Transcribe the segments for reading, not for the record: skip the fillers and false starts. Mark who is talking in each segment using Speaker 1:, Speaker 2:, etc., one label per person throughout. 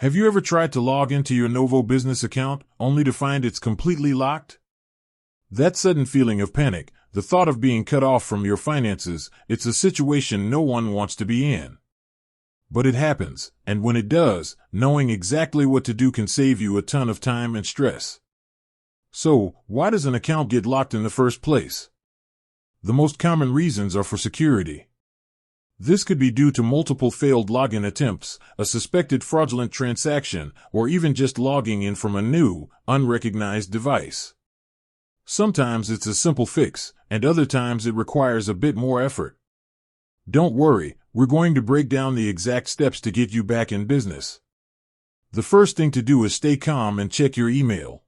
Speaker 1: Have you ever tried to log into your Novo business account only to find it's completely locked? That sudden feeling of panic, the thought of being cut off from your finances, it's a situation no one wants to be in. But it happens, and when it does, knowing exactly what to do can save you a ton of time and stress. So, why does an account get locked in the first place? The most common reasons are for security. This could be due to multiple failed login attempts, a suspected fraudulent transaction, or even just logging in from a new, unrecognized device. Sometimes it's a simple fix, and other times it requires a bit more effort. Don't worry, we're going to break down the exact steps to get you back in business. The first thing to do is stay calm and check your email.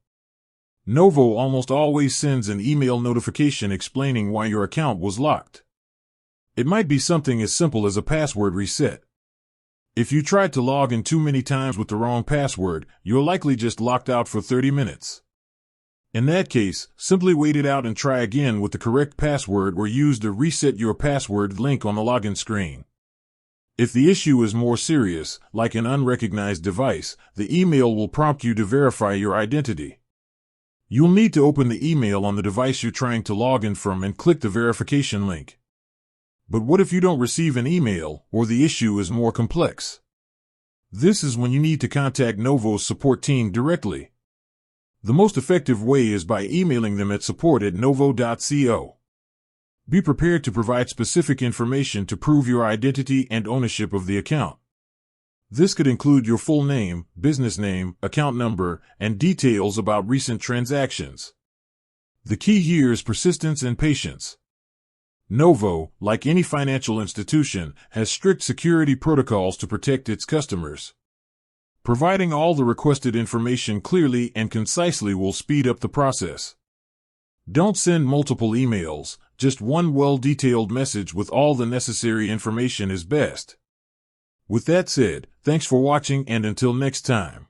Speaker 1: Novo almost always sends an email notification explaining why your account was locked. It might be something as simple as a password reset. If you tried to log in too many times with the wrong password, you're likely just locked out for 30 minutes. In that case, simply wait it out and try again with the correct password or use the Reset Your Password link on the login screen. If the issue is more serious, like an unrecognized device, the email will prompt you to verify your identity. You'll need to open the email on the device you're trying to log in from and click the verification link. But what if you don't receive an email, or the issue is more complex? This is when you need to contact Novo's support team directly. The most effective way is by emailing them at support@novo.co. Be prepared to provide specific information to prove your identity and ownership of the account. This could include your full name, business name, account number, and details about recent transactions. The key here is persistence and patience. Novo, like any financial institution, has strict security protocols to protect its customers. Providing all the requested information clearly and concisely will speed up the process. Don't send multiple emails, just one well-detailed message with all the necessary information is best. With that said, thanks for watching and until next time.